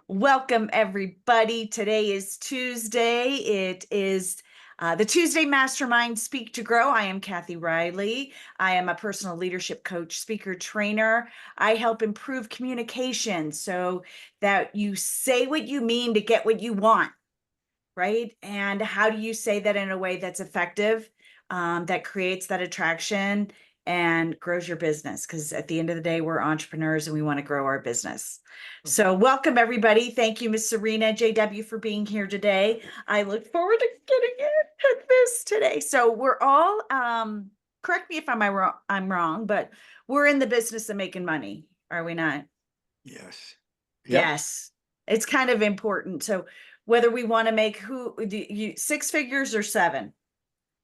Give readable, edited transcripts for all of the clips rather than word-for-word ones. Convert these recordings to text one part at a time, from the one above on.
Welcome, everybody. Today is Tuesday. It is the Tuesday Mastermind Speak to Grow. I am Kathy Riley. I am a personal leadership coach, speaker, trainer. I help improve communication so that you say what you mean to get what you want, right? And how do you say that in a way that's effective, that creates that attraction and grows your business? Because at the end of the day, we're entrepreneurs and we want to grow our business. So welcome, everybody. Thank you, Miss Serena JW, for being here today. I look forward to getting at this today. So we're all, correct me if I'm wrong, but we're in the business of making money, are we not? Yes. Yep. Yes, it's kind of important. So whether we want to make you 6 figures or seven,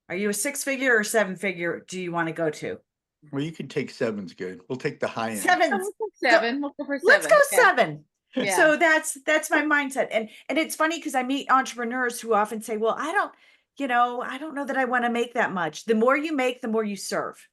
are you a 6 figure or 7 figure do you want to go to? Well, you can take seven's good. We'll take the high end. Seven. We'll go Go, 7. We'll go for let's 7. go Yeah. seven. Yeah. So that's my mindset. And it's funny because I meet entrepreneurs who often say, well, I don't know that I want to make that much. The more you make, the more you serve.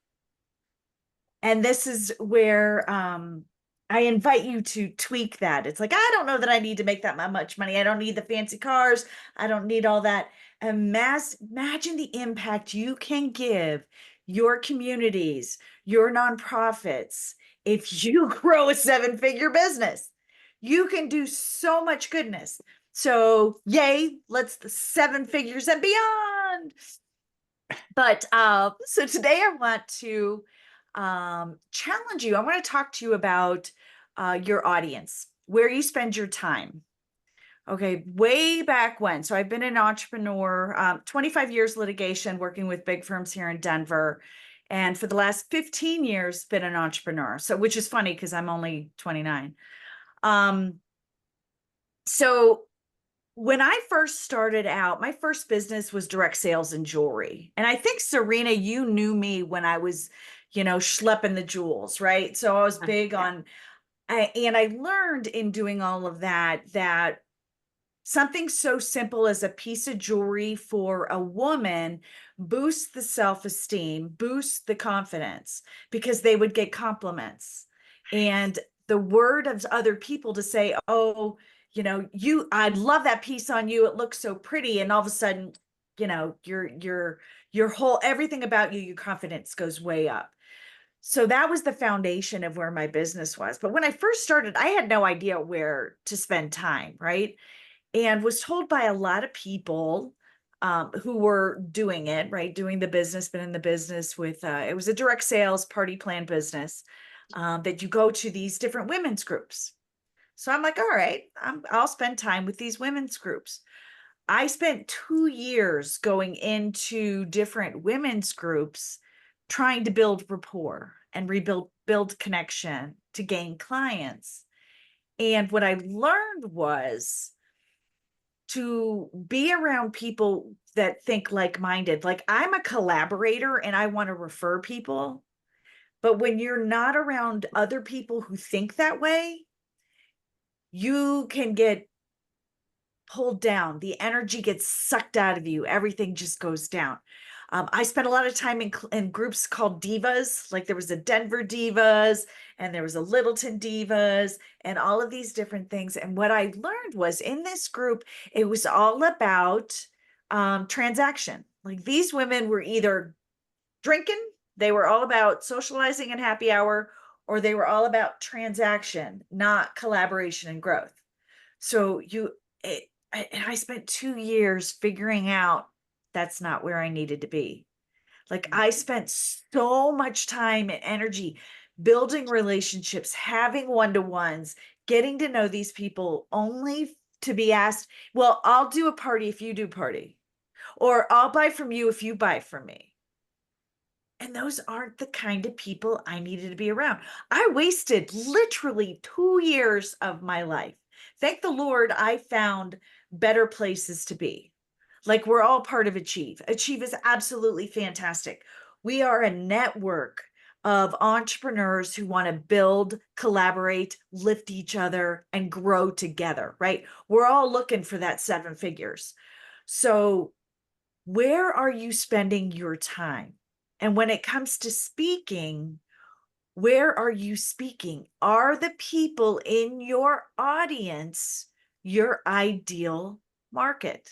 And this is where I invite you to tweak that. It's like, I don't know that I need to make that much money. I don't need the fancy cars. I don't need all that. Imagine the impact you can give your communities, your nonprofits. If you grow a 7-figure business, you can do so much goodness. So yay, let's the 7 figures and beyond. But so today I want to challenge you. I want to talk to you about your audience, where you spend your time. Okay, way back when. So I've been an entrepreneur, 25 years litigation, working with big firms here in Denver. And for the last 15 years, been an entrepreneur. So, which is funny because I'm only 29. So when I first started out, my first business was direct sales and jewelry. And I think, Serena, you knew me when I was, schlepping the jewels, right? So I was big on, and I learned in doing all of that something so simple as a piece of jewelry for a woman boosts the self-esteem, boosts the confidence because they would get compliments. And the word of other people to say, oh, I love that piece on you. It looks so pretty. And all of a sudden, your whole, everything about you, your confidence goes way up. So that was the foundation of where my business was. But when I first started, I had no idea where to spend time, right? And was told by a lot of people who were doing it, right? Doing the business, been in the business with, it was a direct sales party plan business, that you go to these different women's groups. So I'm like, all right, I'll spend time with these women's groups. I spent 2 years going into different women's groups, trying to build rapport and build connection to gain clients. And what I learned was to be around people that think like-minded. Like, I'm a collaborator and I want to refer people. But when you're not around other people who think that way, you can get pulled down. The energy gets sucked out of you. Everything just goes down. I spent a lot of time in groups called Divas. Like, there was a Denver Divas and there was a Littleton Divas and all of these different things. And what I learned was in this group, it was all about transaction. Like, these women were either drinking, they were all about socializing and happy hour, or they were all about transaction, not collaboration and growth. So I spent 2 years figuring out that's not where I needed to be. Like, I spent so much time and energy building relationships, having one-to-ones, getting to know these people only to be asked, well, I'll do a party if you do party, or I'll buy from you if you buy from me. And those aren't the kind of people I needed to be around. I wasted literally 2 years of my life. Thank the Lord I found better places to be. Like, we're all part of Achieve. Achieve is absolutely fantastic. We are a network of entrepreneurs who want to build, collaborate, lift each other, and grow together, right? We're all looking for that 7 figures. So where are you spending your time? And when it comes to speaking, where are you speaking? Are the people in your audience your ideal market.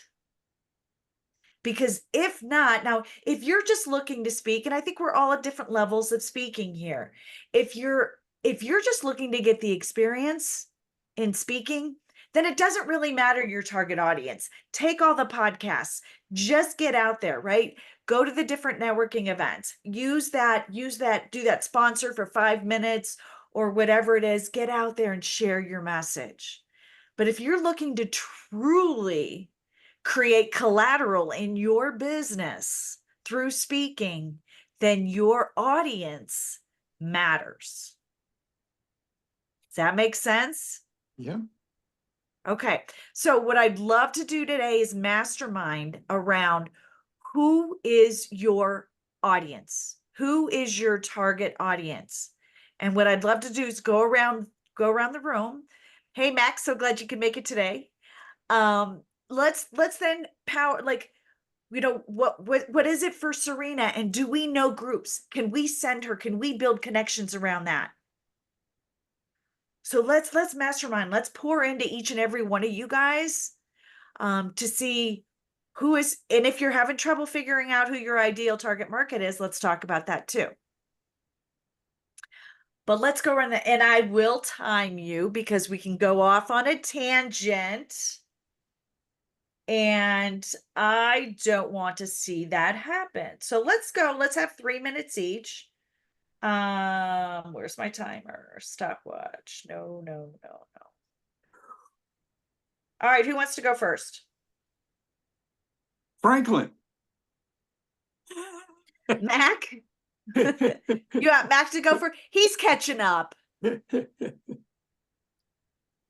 Because if not, now, if you're just looking to speak, and I think we're all at different levels of speaking here. If you're just looking to get the experience in speaking, then it doesn't really matter your target audience. Take all the podcasts, just get out there, right? Go to the different networking events. Use that, do that sponsor for 5 minutes or whatever it is. Get out there and share your message. But if you're looking to truly create collateral in your business through speaking, then your audience matters. Does that make sense? Yeah. Okay. So what I'd love to do today is mastermind around who is your audience? Who is your target audience? And what I'd love to do is go around the room. Hey, Max, so glad you could make it today. Let's then power, like, what is it for Serena? And do we know groups? Can we send her? Can we build connections around that? So let's mastermind. Let's pour into each and every one of you guys to see who is, and if you're having trouble figuring out who your ideal target market is, let's talk about that too. But let's go around and I will time you because we can go off on a tangent. And I don't want to see that happen. So let's go. Let's have 3 minutes each. Where's my timer? Stopwatch. No. All right, who wants to go first? Franklin. Mac? You want Mac to go first? He's catching up.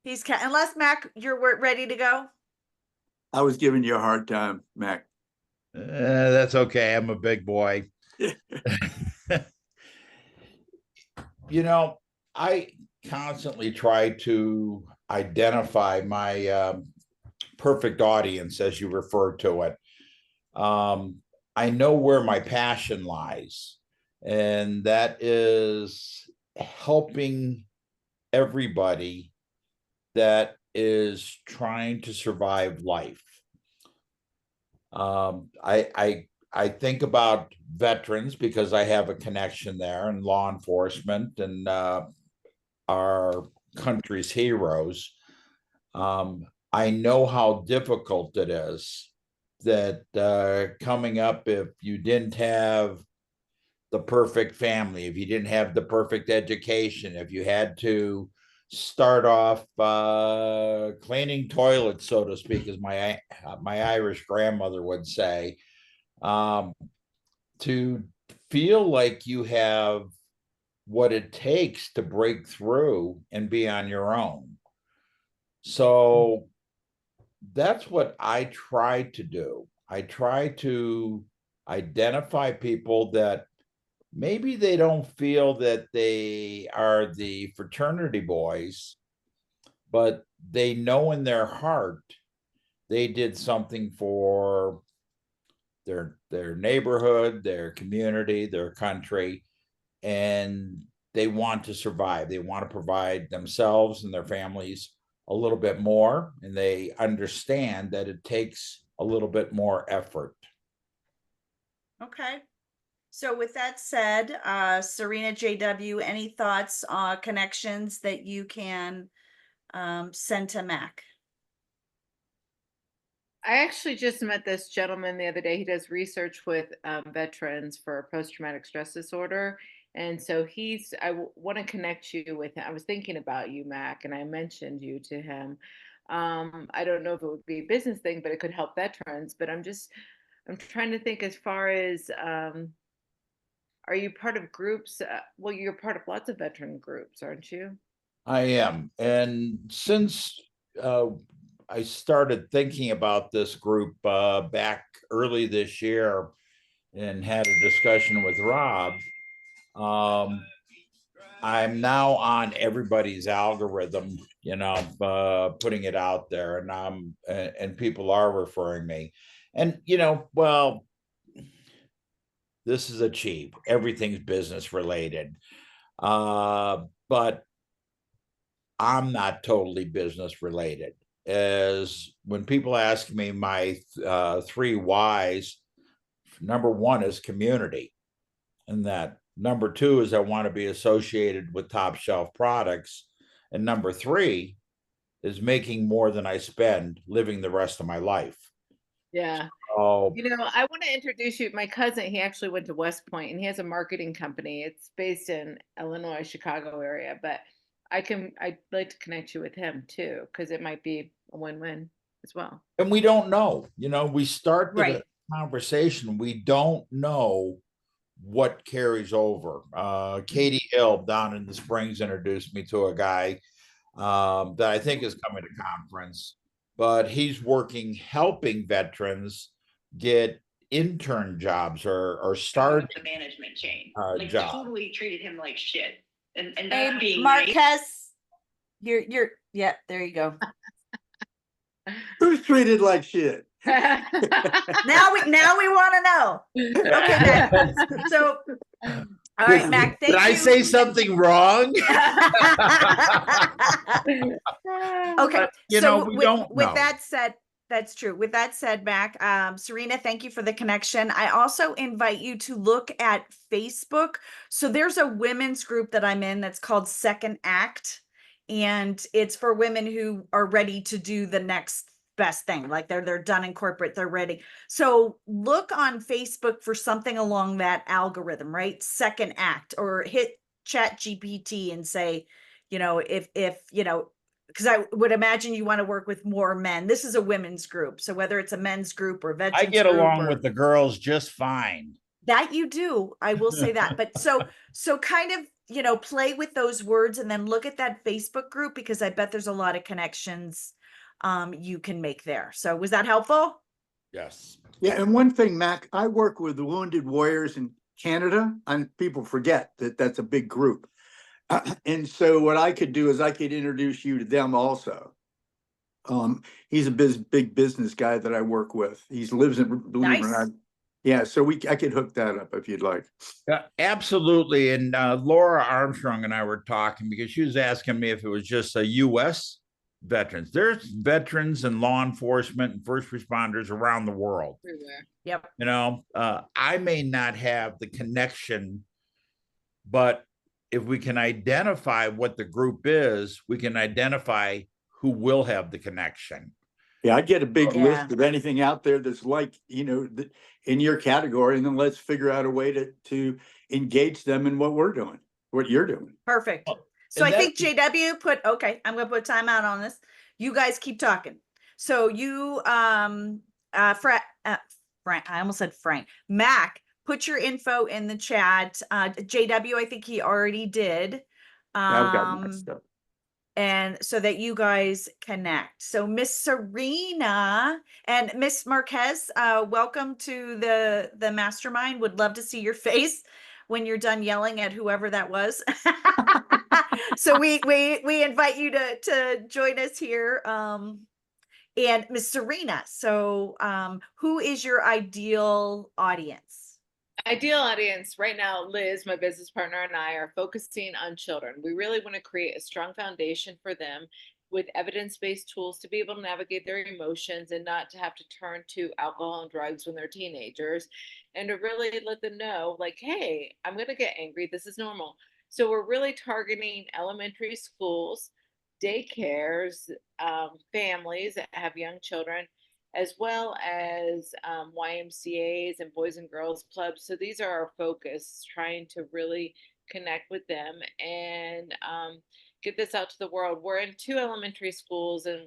Unless Mac, you're ready to go. I was giving you a hard time, Mac. That's okay. I'm a big boy. I constantly try to identify my perfect audience, as you refer to it. I know where my passion lies, and that is helping everybody that is trying to survive life. I think about veterans because I have a connection there, and law enforcement and our country's heroes. I know how difficult it is that coming up, if you didn't have the perfect family, if you didn't have the perfect education, if you had to start off cleaning toilets, so to speak, as my Irish grandmother would say, to feel like you have what it takes to break through and be on your own. So that's what I try to do. I try to identify people that maybe they don't feel that they are the fraternity boys, but they know in their heart they did something for their neighborhood, their community, their country, and they want to survive. They want to provide themselves and their families a little bit more, and they understand that it takes a little bit more effort. Okay. So with that said, Serena JW, any thoughts, connections that you can send to Mac? I actually just met this gentleman the other day. He does research with veterans for post-traumatic stress disorder. And so I want to connect you with him. I was thinking about you, Mac, and I mentioned you to him. I don't know if it would be a business thing, but it could help veterans. But I'm trying to think as far as, are you part of groups? Well, you're part of lots of veteran groups, aren't you? I am. And since I started thinking about this group back early this year and had a discussion with Rob, I'm now on everybody's algorithm, putting it out there, and people are referring me. And, well, this is a cheap, everything's business related. But I'm not totally business related. is when people ask me my 3 whys, number one is community. And that number two is I want to be associated with top shelf products. And number three is making more than I spend living the rest of my life. Yeah. Oh, I want to introduce you. My cousin, he actually went to West Point and he has a marketing company. It's based in Illinois, Chicago area, but I'd like to connect you with him too, because it might be a win-win as well. and we don't know, we start the Right. conversation. We don't know what carries over. Katie Hill down in the Springs introduced me to a guy that I think is coming to conference, but he's working helping veterans get intern jobs or start the management chain. job. Totally treated him like shit. And Hey, not being nice. Marquez, yeah, there you go. Who's treated like shit? Now we want to know. Okay, Mac. So, all right, Mac, thank Did I you. say something wrong? Okay, But, so we don't with know. that said, that's true. With that said, Mac, Serena, thank you for the connection. I also invite you to look at Facebook. So there's a women's group that I'm in that's called Second Act, and it's for women who are ready to do the next best thing. Like they're done in corporate, they're ready. So look on Facebook for something along that algorithm, right? Second Act, or hit Chat GPT and say, if because I would imagine you want to work with more men. This is a women's group. So whether it's a men's group or veterans I get group along or with the girls just fine. that you do, I will say that. But so kind of, play with those words and then look at that Facebook group, because I bet there's a lot of connections you can make there. So was that helpful? Yes. Yeah, and one thing, Mac, I work with the Wounded Warriors in Canada, and people forget that that's a big group. And so what I could do is I could introduce you to them also. He's a big business guy that I work with. He lives in, believe it or Nice. not. Yeah, so I could hook that up if you'd like. Yeah, absolutely. And Laura Armstrong and I were talking because she was asking me if it was just a U.S. veterans. There's veterans and law enforcement and first responders around the world. Everywhere. Yep. I may not have the connection, but if we can identify what the group is, we can identify who will have the connection. Yeah, I get a big Yeah. list of anything out there that's like, in your category, and then let's figure out a way to engage them in what we're doing, what you're doing. Perfect. So And I think JW put, okay, I'm going to put a timeout on this. You guys keep talking. So you, Frank, I almost said Frank, Mac, put your info in the chat. JW, I think he already did. Yeah, I've got my stuff. And so that you guys connect. So Miss Serena and Miss Marquez, welcome to the mastermind. Would love to see your face when you're done yelling at whoever that was. So we invite you to join us here. And Miss Serena, so who is your ideal audience? Ideal audience right now, Liz, my business partner, and I are focusing on children. We really want to create a strong foundation for them with evidence-based tools to be able to navigate their emotions and not to have to turn to alcohol and drugs when they're teenagers, and to really let them know, like, hey, I'm going to get angry. This is normal. So we're really targeting elementary schools, daycares, families that have young children, as well as YMCAs and Boys and Girls Clubs. So these are our focus, trying to really connect with them and get this out to the world. We're in 2 elementary schools, and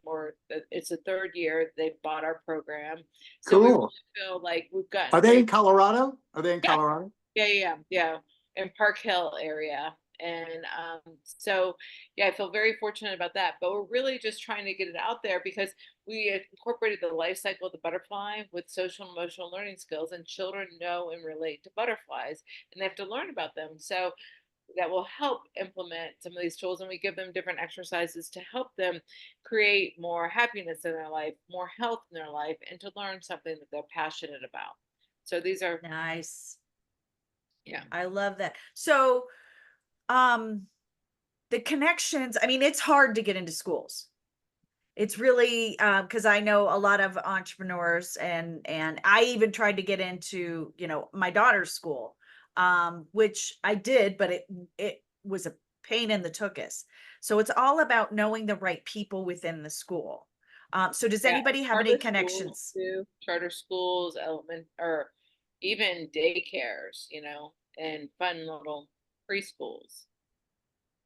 it's the 3rd year they've bought our program. So we Cool. really feel like we've got. Are they in Colorado? Are they in Yeah. Colorado? Yeah, in Park Hill area. And so, yeah, I feel very fortunate about that. But we're really just trying to get it out there because we incorporated the life cycle of the butterfly with social and emotional learning skills, and children know and relate to butterflies, and they have to learn about them. So that will help implement some of these tools, and we give them different exercises to help them create more happiness in their life, more health in their life, and to learn something that they're passionate about. So these are Nice. Yeah. I love that. So the connections, I mean, it's hard to get into schools. It's really, because I know a lot of entrepreneurs, and I even tried to get into, my daughter's school, which I did, but it was a pain in the tuchus. So it's all about knowing the right people within the school. So does Yeah, anybody have any charter schools connections? too, charter schools, or even daycares, and fun little preschools.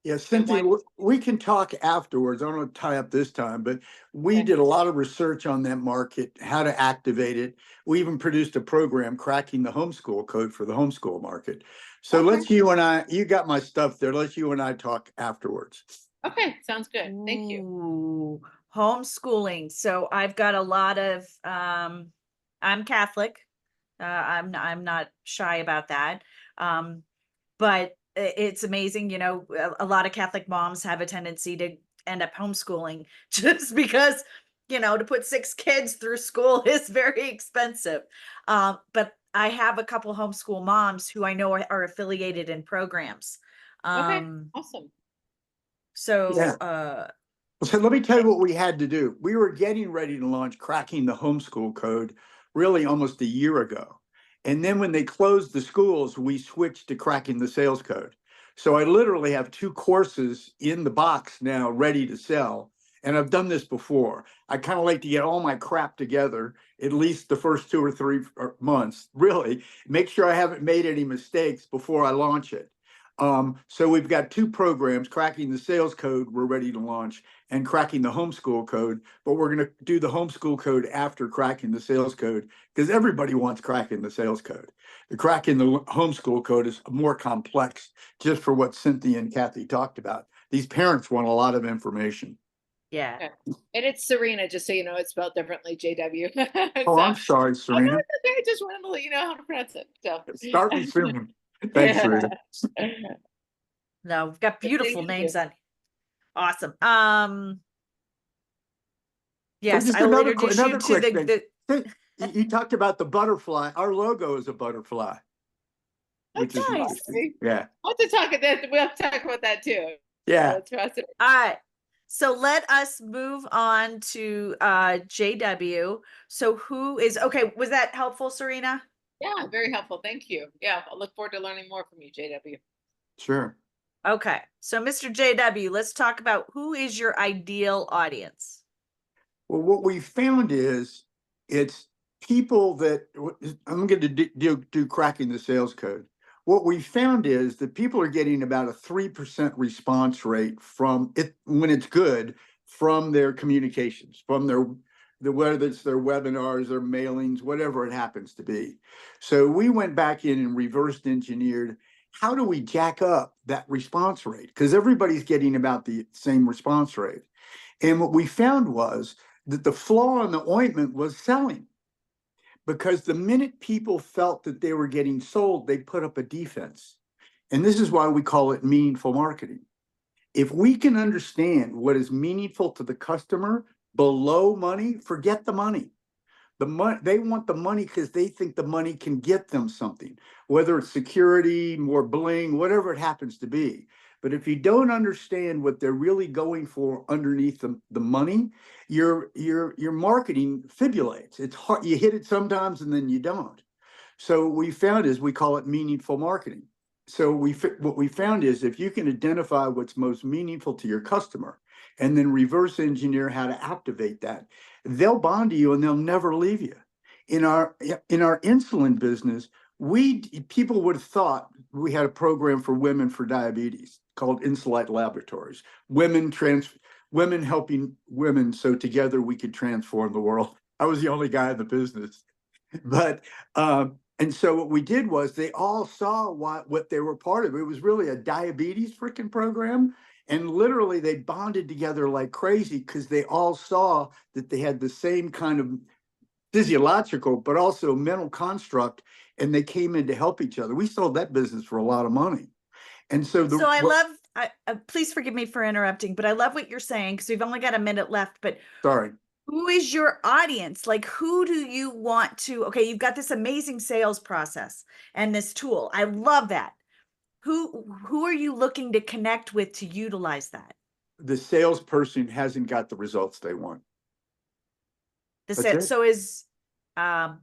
Yeah, And why? Cynthia, we can talk afterwards. I don't want to tie up this time, but we Okay. did a lot of research on that market, how to activate it. We even produced a program cracking the homeschool code for the homeschool market. So Okay. you got my stuff there. Let's you and I talk afterwards. Okay, sounds good. Thank you. Ooh, homeschooling. So I've got a lot of, I'm Catholic. I'm not shy about that. But it's amazing, a lot of Catholic moms have a tendency to end up homeschooling just because, to put 6 kids through school is very expensive. But I have a couple homeschool moms who I know are affiliated in programs. Okay, Um, awesome. so, So let me tell you what we had to do. We were getting ready to launch cracking the homeschool code really almost a year ago. And then when they closed the schools, we switched to cracking the sales code. So I literally have 2 courses in the box now ready to sell. And I've done this before. I kind of like to get all my crap together, at least the first 2 or 3 months, really, make sure I haven't made any mistakes before I launch it. So we've got 2 programs, cracking the sales code, we're ready to launch, and cracking the homeschool code, but we're going to do the homeschool code after cracking the sales code because everybody wants cracking the sales code. The cracking the homeschool code is more complex, just for what Cynthia and Kathy talked about. These parents want a lot of information. yeah. Okay. And it's Serena, just so you know, it's spelled differently, JW. Oh, So, I'm sorry, oh no, Serena. it's okay. I just wanted to let you know how to pronounce it. So, Start me soon. Thanks, Serena. No, we've got beautiful Thank names you. on. Awesome. So Yes, just I will introduce you another to quick thing. the You talked about the butterfly. Our logo is a butterfly, which That's is nice. interesting. Yeah. We'll have to talk about that. We'll have to talk about that too. Yeah. That's fascinating. All right. So let us move on to JW. So who is okay? Was that helpful, Serena? Yeah, very helpful. Thank you. Yeah, I look forward to learning more from you, JW. Sure. Okay. So Mr. JW, let's talk about who is your ideal audience. Well, what we found is it's people that I'm going to do cracking the sales code. What we found is that people are getting about a 3% response rate from it when it's good from their communications, from whether it's their webinars, their mailings, whatever it happens to be. So we went back in and reversed engineered how do we jack up that response rate? Because everybody's getting about the same response rate. And what we found was that the flaw in the ointment was selling, because the minute people felt that they were getting sold, they put up a defense. And this is why we call it meaningful marketing. If we can understand what is meaningful to the customer below money, forget the money. They want the money because they think the money can get them something, whether it's security, more bling, whatever it happens to be. But if you don't understand what they're really going for underneath the money, your marketing fibulates. It's hard. You hit it sometimes and then you don't. So what we found is we call it meaningful marketing. So what we found is if you can identify what's most meaningful to your customer and then reverse engineer how to activate that, they'll bond to you and they'll never leave you. In our insulin business, people would have thought we had a program for women for diabetes called Insulite Laboratories. Women helping women, so together we could transform the world. I was the only guy in the business, but and so what we did was they all saw what they were part of. It was really a diabetes freaking program. And literally they bonded together like crazy because they all saw that they had the same kind of physiological, but also mental construct, and they came in to help each other. We sold that business for a lot of money. And so I love, please forgive me for interrupting, but I love what you're saying because we've only got a minute left, but sorry. Who is your audience? Like, who do you want to, okay, you've got this amazing sales process and this tool. I love that. Who are you looking to connect with to utilize that? the salesperson hasn't got the results they want. That's it. So is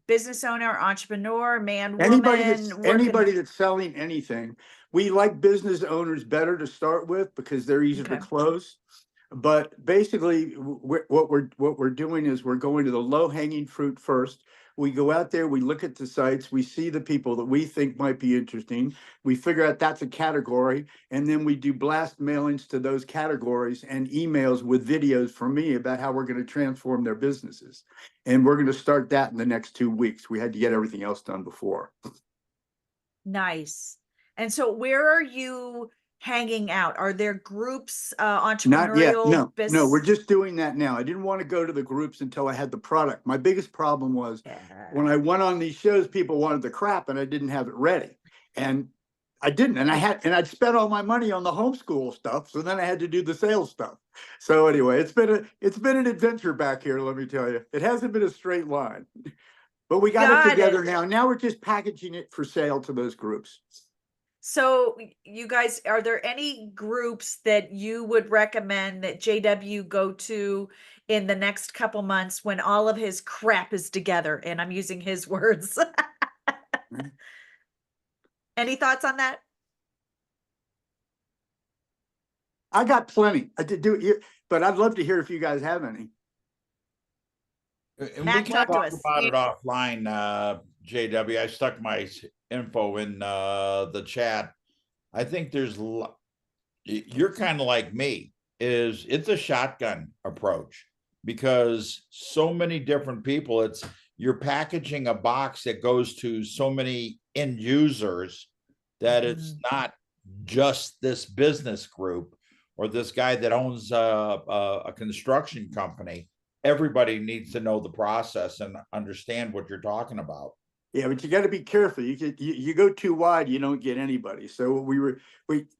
business owner, entrepreneur, man, Anybody woman, that's working- anybody that's selling anything, we like business owners better to start with because they're easier to Okay. close. But basically, what we're doing is we're going to the low hanging fruit first. We go out there, we look at the sites, we see the people that we think might be interesting. We figure out that's a category, and then we do blast mailings to those categories and emails with videos from me about how we're going to transform their businesses. And we're going to start that in the next 2 weeks. We had to get everything else done before. Nice. And so where are you hanging out? Are there groups, Not yet. entrepreneurial No, business? we're just doing that now. I didn't want to go to the groups until I had the product. My biggest problem was when I went on these shows, people wanted the crap and I didn't have it ready. And I didn't. And I'd spent all my money on the homeschool stuff. So then I had to do the sales stuff. So anyway, it's been an adventure back here, let me tell you. It hasn't been a straight line. But we got it together now. Now we're just packaging it for sale to those groups. So you guys, are there any groups that you would recommend that JW go to in the next couple months when all of his crap is together? And I'm using his words. Any thoughts on that? I got plenty. I did do it, but I'd love to hear if you guys have any. And Matt, we can talk to talk us. about it offline, JW. I stuck my info in the chat. I think you're kind of like me, it's a shotgun approach because so many different people, you're packaging a box that goes to so many end users that it's not just this business group or this guy that owns a construction company. Everybody needs to know the process and understand what you're talking about. Yeah, but you got to be careful. You go too wide, you don't get anybody. So we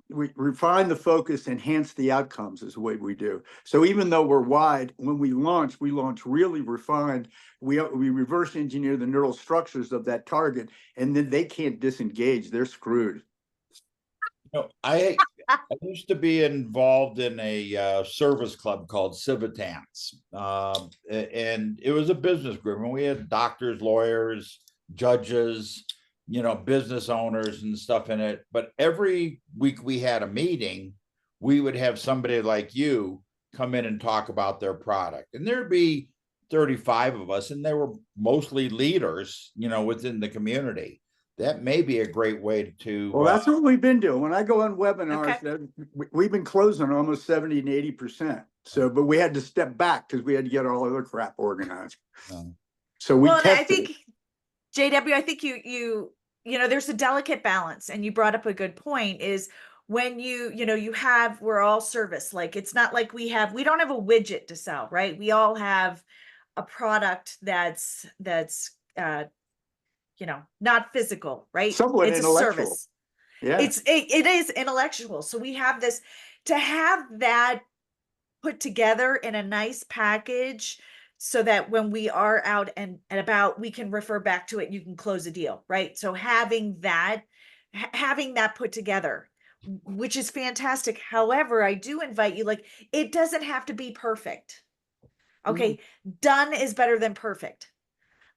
refine the focus, enhance the outcomes is the way we do. So even though we're wide, when we launch really refined. We reverse engineer the neural structures of that target, and then they can't disengage. They're screwed. No, I used to be involved in a service club called Civitans, and it was a business group, and we had doctors, lawyers, judges, business owners and stuff in it. But every week we had a meeting, we would have somebody like you come in and talk about their product, and there'd be 35 of us, and they were mostly leaders, within the community. That may be a great way to. Well, that's what we've been doing. When I go on webinars, we've been closing almost 70 and 80%. So, but we had to step back because we had to get all other crap organized. So we tested. I think, JW, I think you there's a delicate balance, and you brought up a good point is when we're all service. Like, it's not like we don't have a widget to sell, right? We all have a product that's not physical, right? Somewhat it's intellectual. A service. Yeah. It is intellectual. So we have this, to have that put together in a nice package so that when we are out and about, we can refer back to it. You can close a deal, right? So having that put together, which is fantastic. However, I do invite you, like, it doesn't have to be perfect. Okay. Done is better than perfect.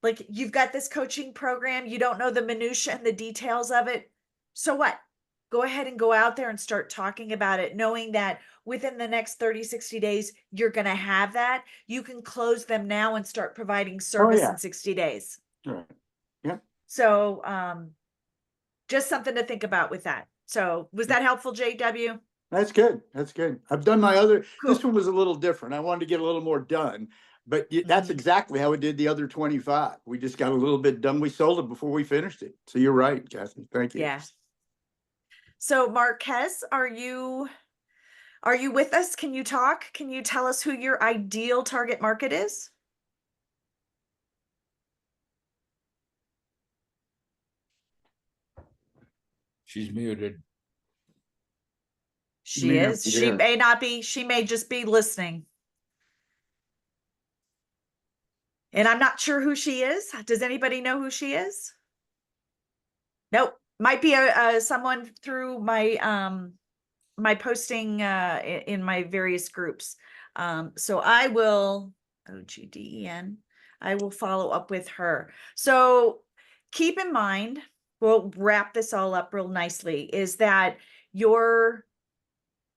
Like, you've got this coaching program, you don't know the minutia and the details of it. So what? Go ahead and go out there and start talking about it, knowing that within the next 30, 60 days, you're going to have that. You can close them now and start providing service in 60 days. Right. Yeah. So, just something to think about with that. So was that helpful, JW? That's good. That's good. I've done my other, Cool. This one was a little different. I wanted to get a little more done, but that's exactly how we did the other 25. We just got a little bit done. We sold it before we finished it. So you're right, Kathy. Thank you. Yeah. So Marquez, are you with us? Can you talk? Can you tell us who your ideal target market is? She's muted. She is. She may not be. She may just be listening. And I'm not sure who she is. Does anybody know who she is? Nope. Might be someone through my my posting in my various groups. So I will, OGDEN, I will follow up with her. So keep in mind, we'll wrap this all up real nicely, is that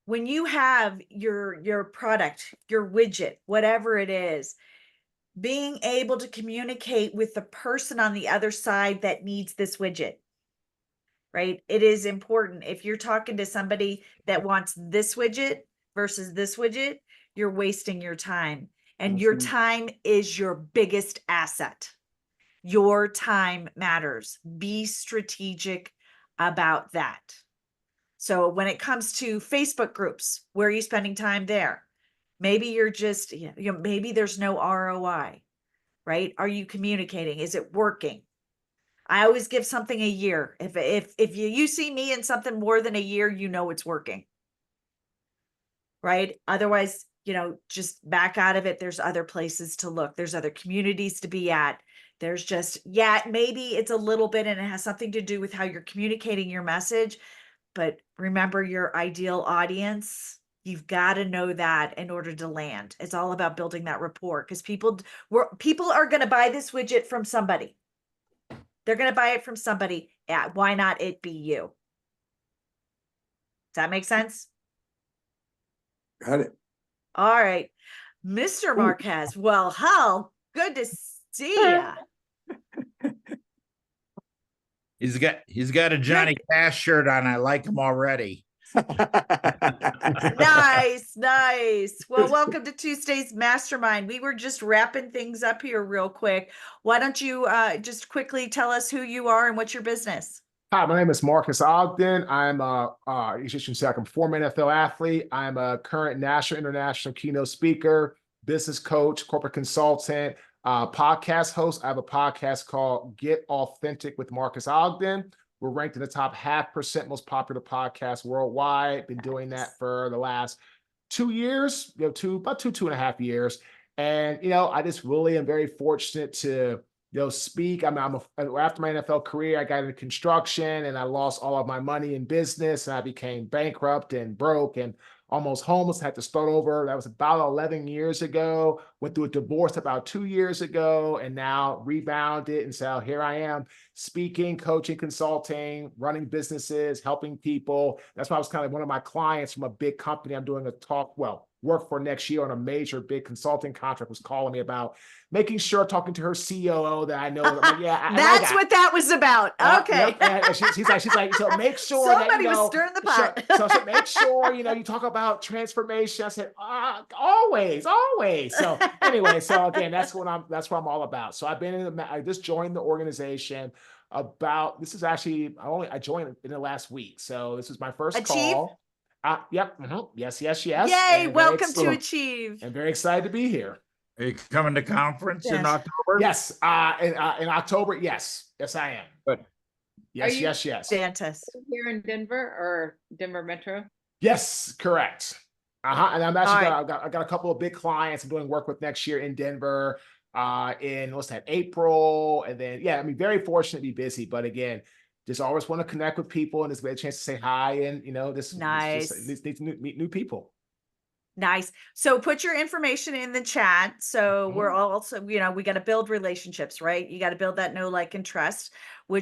when you have your product, your widget, whatever it is, being able to communicate with the person on the other side that needs this widget, right? It is important. If you're talking to somebody that wants this widget versus this widget, you're wasting your time. And your time is your biggest asset. Your time matters. Be strategic about that. So when it comes to Facebook groups, where are you spending time there? Maybe you're just, maybe there's no ROI, right? Are you communicating? Is it working? I always give something a year. If you see me in something more than a year, you know it's working. Right? Otherwise, just back out of it. There's other places to look. There's other communities to be at. There's just, maybe it's a little bit and it has something to do with how you're communicating your message. But remember your ideal audience. You've got to know that in order to land. It's all about building that rapport, because people are going to buy this widget from somebody. They're going to buy it from somebody. Yeah, why not it be you? Does that make sense? Got it. All right. Mr. Marquez, well, how good to see ya. He's got a Johnny Cash shirt on. I like him already. Nice. Well, welcome to Tuesday's Mastermind. We were just wrapping things up here real quick. Why don't you just quickly tell us who you are and what's your business? Hi, my name is Marcus Ogden. I'm a former NFL athlete. I'm a current national, international keynote speaker, business coach, corporate consultant, podcast host. I have a podcast called Get Authentic with Marcus Ogden. We're ranked in the top 0.5% most popular podcast worldwide. Been doing that for the last 2 years, about 2.5 years. And, I just really am very fortunate to speak. After my NFL career, I got into construction and I lost all of my money in business. And I became bankrupt and broke and almost homeless. Had to start over. That was about 11 years ago. Went through a divorce about 2 years ago and now rebounded. And so here I am speaking, coaching, consulting, running businesses, helping people. That's why I was kind of one of my clients from a big company. I'm doing work for next year on a major big consulting contract, was calling me about making sure, talking to her COO that I know. Like, That's what that was about. Okay. Yep. She's like, so make sure somebody was stirring the pot. So make sure, you talk about transformation. I said, always. So anyway, again, that's what I'm all about. So I just joined the organization this is actually, I joined in the last week. So this is my first call. Yep. Yes. Yay. Welcome to Achieve. I'm very excited to be here. Are you coming to conference in October? Yes. In October. Yes, I am. Good. Yes. Fantastic. Here in Denver or Denver Metro? Yes, correct. And I'm actually I got a couple of big clients I'm doing work with next year in Denver, in April. And then, very fortunate to be busy, but again, just always want to connect with people and just get a chance to say hi and, need to meet new people. Nice. So put your information in the chat. So we're also, we got to build relationships, right? You got to build that know, like, and trust,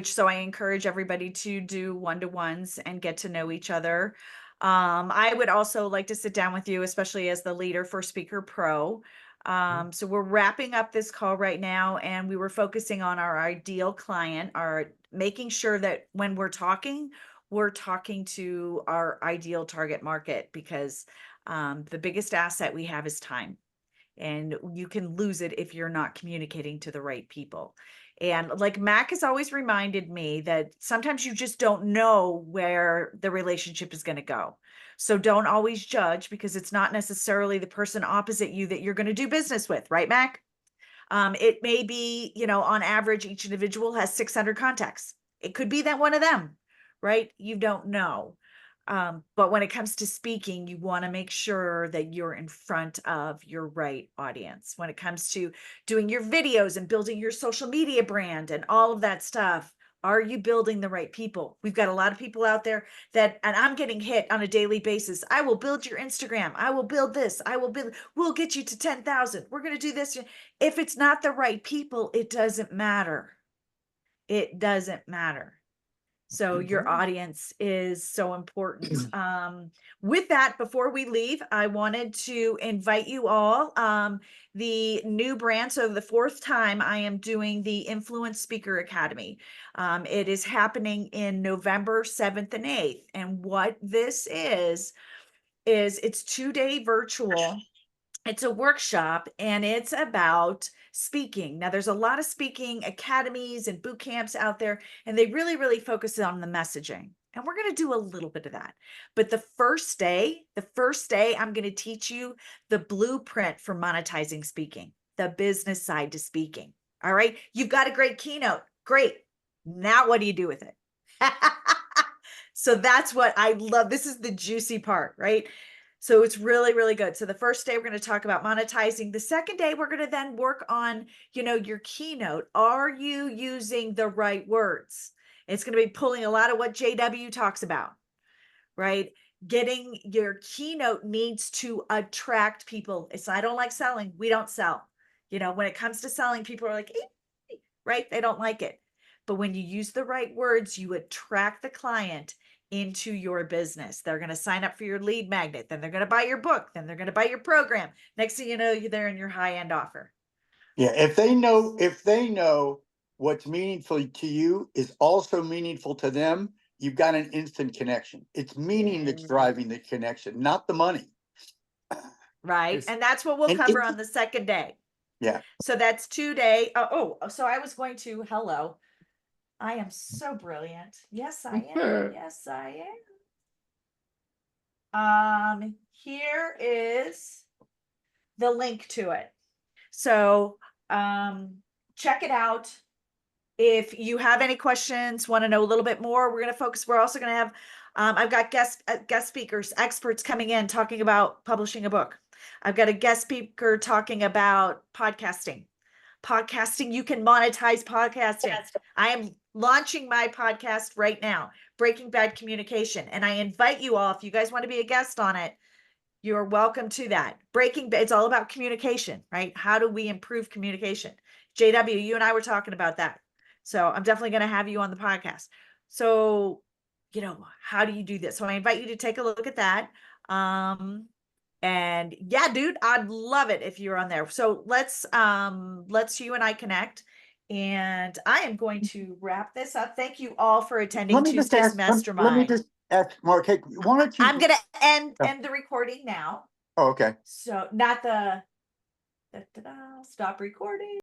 so I encourage everybody to do one-to-ones and get to know each other. I would also like to sit down with you, especially as the leader for Speaker Pro. So we're wrapping up this call right now, and we were focusing on our ideal client, making sure that when we're talking to our ideal target market, because the biggest asset we have is time, and you can lose it if you're not communicating to the right people. And like Mac has always reminded me that sometimes you just don't know where the relationship is going to go. So don't always judge, because it's not necessarily the person opposite you that you're going to do business with, right, Mac? It may be, on average, each individual has 600 contacts. It could be that one of them, right? You don't know. But when it comes to speaking, you want to make sure that you're in front of your right audience. When it comes to doing your videos and building your social media brand and all of that stuff, Are you building the right people? We've got a lot of people out there that, and I'm getting hit on a daily basis. I will build your Instagram. I will build this. We'll get you to 10,000. We're going to do this. If it's not the right people, it doesn't matter. It doesn't matter. So your audience is so important. With that, before we leave, I wanted to invite you all, the new brand. So the 4th time I am doing the Influence Speaker Academy. It is happening in November 7th and 8th. And what this is it's 2-day virtual. It's a workshop and it's about speaking. Now, there's a lot of speaking academies and boot camps out there, and they really, really focus on the messaging. And we're going to do a little bit of that. But the first day, I'm going to teach you the blueprint for monetizing speaking, the business side to speaking. All right. You've got a great keynote. Great. Now, what do you do with it? So that's what I love. This is the juicy part, right? So it's really, really good. So the first day, we're going to talk about monetizing. The second day, we're going to then work on, your keynote. Are you using the right words? It's going to be pulling a lot of what JW talks about, right? Getting your keynote needs to attract people. I don't like selling. We don't sell. When it comes to selling, people are like, right? They don't like it. But when you use the right words, you attract the client into your business. They're going to sign up for your lead magnet. Then they're going to buy your book. Then they're going to buy your program. Next thing you know, you're there in your high-end offer. Yeah, if they know what's meaningful to you is also meaningful to them, you've got an instant connection. It's meaning that's driving the connection, not the money. Right. And that's what we'll cover on the second day. Yeah. So that's 2-day. So I was going to, hello. I am so brilliant. Yes, I am. Yes, I am. Here is the link to it. So, check it out. If you have any questions, want to know a little bit more, we're also going to have, I've got guest speakers, experts coming in talking about publishing a book. I've got a guest speaker talking about podcasting. You can monetize podcasting. I am launching my podcast right now, Breaking Bad Communication. And I invite you all, if you guys want to be a guest on it, you're welcome to that. It's all about communication, right? How do we improve communication? JW, you and I were talking about that. So I'm definitely going to have you on the podcast. So, how do you do this? So I invite you to take a look at that. And yeah, dude, I'd love it if you're on there. So let's you and I connect. And I am going to wrap this up. Thank you all for attending Tuesday's Mastermind. Let me just ask, Mark, hey, why don't you? I'm going to end the recording now. Oh, okay. So not the stop recording.